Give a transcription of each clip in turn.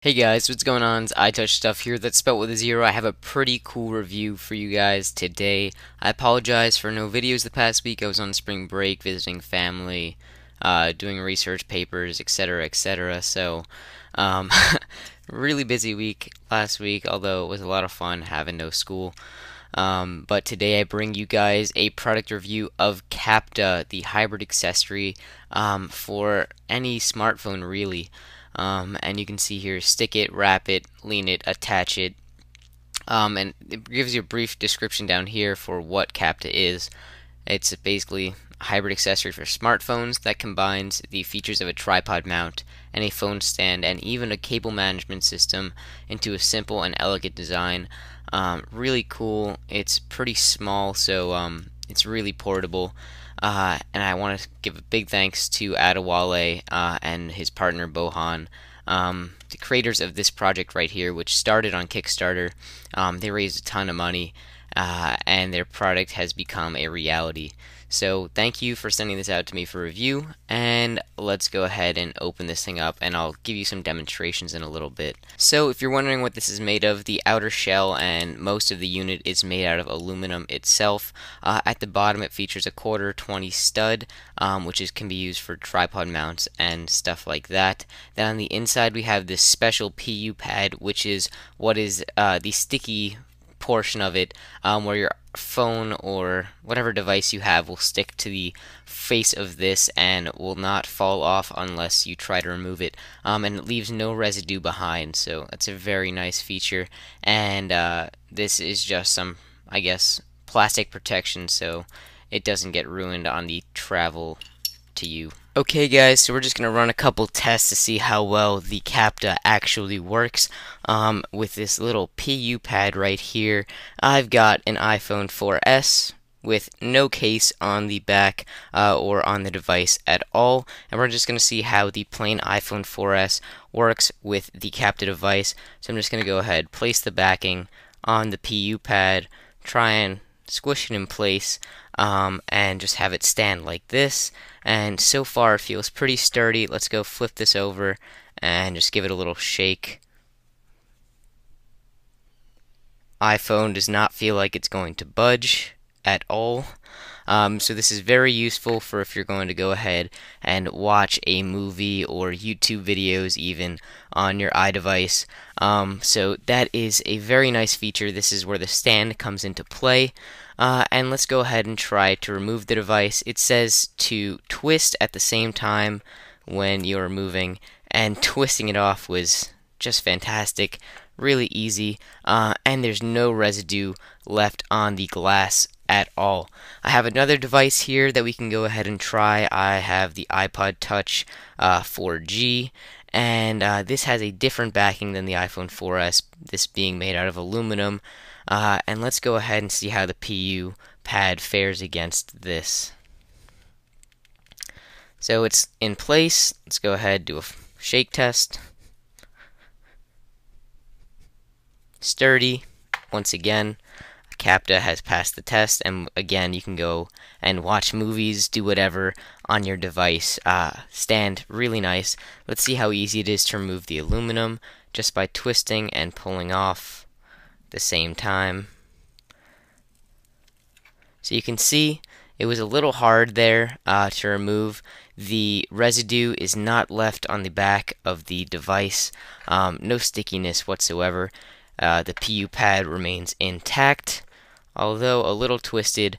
Hey guys, what's going on? It's iTouch here, that's spelled with a zero. I have a pretty cool review for you guys today. I apologize for no videos the past week. I was on spring break visiting family, doing research papers, etc., etc. Um, really busy week last week, although it was a lot of fun having no school. But today I bring you guys a product review of Capta, the hybrid accessory for any smartphone really. And you can see here, stick it, wrap it, lean it, attach it. And it gives you a brief description down here for what Capta is. It's basically a hybrid accessory for smartphones that combines the features of a tripod mount and a phone stand and even a cable management system into a simple and elegant design. Really cool. It's pretty small, so it's really portable. And I want to give a big thanks to Adewale and his partner Bohan, the creators of this project right here, which started on Kickstarter. They raised a ton of money, and their product has become a reality. So thank you for sending this out to me for review, and let's go ahead and open this thing up, and I'll give you some demonstrations in a little bit. So if you're wondering what this is made of, the outer shell and most of the unit is made out of aluminum itself. At the bottom it features a quarter 20 stud, can be used for tripod mounts and stuff like that. Then on the inside we have this special PU pad, which is what is the sticky portion of it, where your phone or whatever device you have will stick to the face of this and will not fall off unless you try to remove it, and it leaves no residue behind, so that's a very nice feature. And this is just some, I guess, plastic protection so it doesn't get ruined on the travel to you. Okay guys, so we're just going to run a couple tests to see how well the Capta actually works with this little PU pad right here. I've got an iPhone 4S with no case on the back or on the device at all, and we're just going to see how the plain iPhone 4S works with the Capta device. So I'm just going to go ahead, place the backing on the PU pad, try and squish it in place, and just have it stand like this. And so far it feels pretty sturdy. Let's go flip this over and just give it a little shake. iPhone does not feel like it's going to budge at all. So this is very useful for if you're going to go ahead and watch a movie or YouTube videos even on your iDevice. So that is a very nice feature. This is where the stand comes into play. And let's go ahead and try to remove the device. It says to twist at the same time when you're moving, and twisting it off was just fantastic. Really easy, and there's no residue left on the glass at all. I have another device here that we can go ahead and try. I have the iPod Touch 4G, and this has a different backing than the iPhone 4S, this being made out of aluminum. And let's go ahead and see how the PU pad fares against this. So it's in place. Let's go ahead, do a shake test. Sturdy. Once again, Capta has passed the test, and again, you can go and watch movies, do whatever on your device. Stand really nice. Let's see how easy it is to remove the aluminum just by twisting and pulling off at the same time. So you can see it was a little hard there to remove. The residue is not left on the back of the device. No stickiness whatsoever. The PU pad remains intact, although a little twisted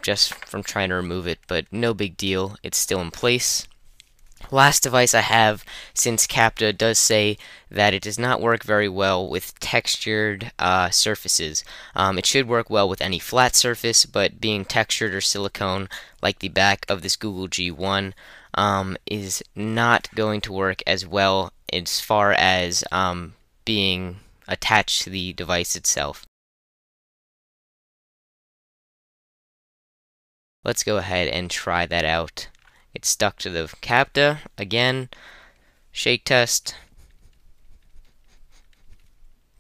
just from trying to remove it, but no big deal. It's still in place. Last device I have, since Capta does say that it does not work very well with textured surfaces. It should work well with any flat surface, but being textured or silicone like the back of this Google G1 is not going to work as well as far as being attached to the device itself. Let's go ahead and try that out. It's stuck to the Capta. Again, shake test.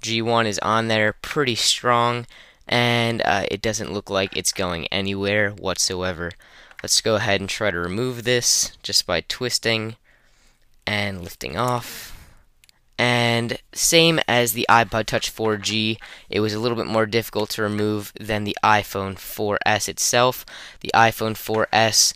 G1 is on there pretty strong, and it doesn't look like it's going anywhere whatsoever. Let's go ahead and try to remove this just by twisting and lifting off. And same as the iPod Touch 4G, it was a little bit more difficult to remove than the iPhone 4S itself. The iPhone 4S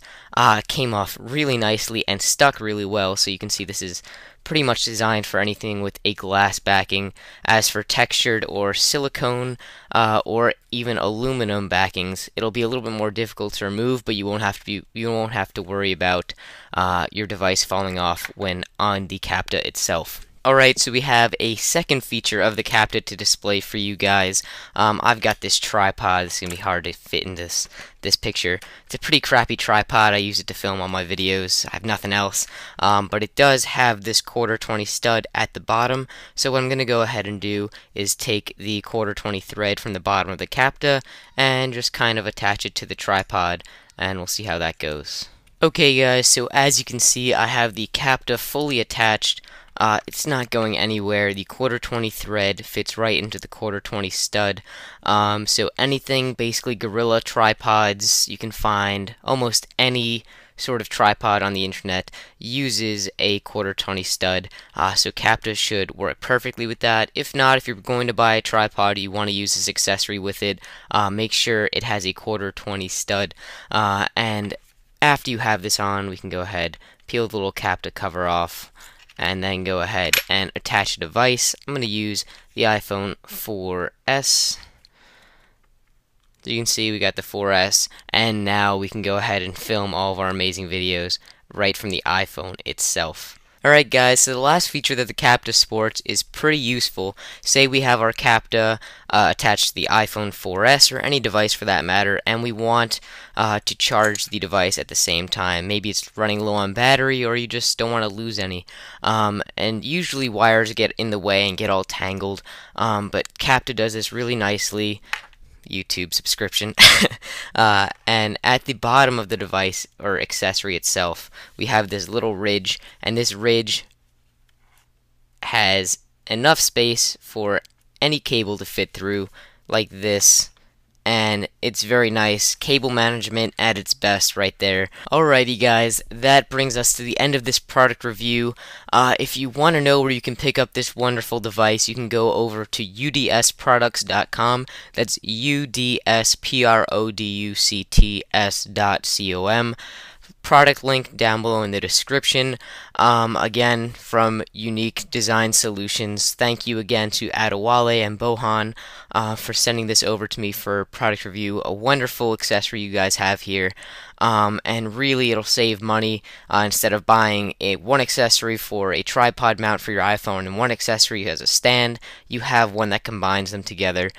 came off really nicely and stuck really well, so you can see this is pretty much designed for anything with a glass backing. As for textured or silicone or even aluminum backings, it'll be a little bit more difficult to remove, but you won't have to worry about your device falling off when on the Capta itself. Alright, so we have a second feature of the Capta to display for you guys. I've got this tripod. It's going to be hard to fit in this picture. It's a pretty crappy tripod. I use it to film all my videos. I have nothing else. But it does have this 1/4 20 stud at the bottom. So what I'm going to go ahead and do is take the 1/4 20 thread from the bottom of the Capta and just kind of attach it to the tripod, and we'll see how that goes. Okay guys, so as you can see, I have the Capta fully attached. It's not going anywhere. The 1/4 20 thread fits right into the 1/4 20 stud. So anything, basically Gorilla tripods, you can find almost any sort of tripod on the internet uses a 1/4 20 stud. So Capta should work perfectly with that. If not, if you're going to buy a tripod, you want to use this accessory with it, make sure it has a 1/4 20 stud. And after you have this on, we can go ahead, peel the little Capta cover off, and then go ahead and attach a device. I'm going to use the iPhone 4S. So you can see we got the 4S, and now we can go ahead and film all of our amazing videos right from the iPhone itself. Alright guys, so the last feature that the Capta sports is pretty useful. Say we have our Capta attached to the iPhone 4S or any device for that matter, and we want to charge the device at the same time. Maybe it's running low on battery, or you just don't want to lose any. And usually wires get in the way and get all tangled, but Capta does this really nicely. YouTube subscription. And at the bottom of the device or accessory itself, we have this little ridge, and this ridge has enough space for any cable to fit through, like this. And it's very nice. Cable management at its best right there. Alrighty guys, that brings us to the end of this product review. If you want to know where you can pick up this wonderful device, you can go over to udsproducts.com. That's udsproducts.com. Product link down below in the description. Again, from Unique Design Solutions, thank you again to Adewale and Bohan for sending this over to me for product review. A wonderful accessory you guys have here. And really it'll save money. Instead of buying one accessory for a tripod mount for your iPhone and one accessory as a stand, you have one that combines them together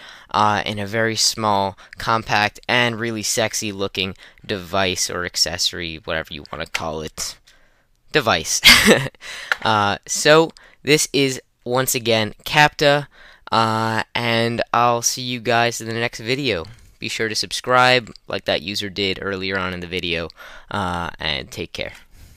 in a very small, compact, and really sexy looking device or accessory, whatever you want to call it. Device. So this is once again Capta, and I'll see you guys in the next video. Be sure to subscribe like that user did earlier on in the video, and take care.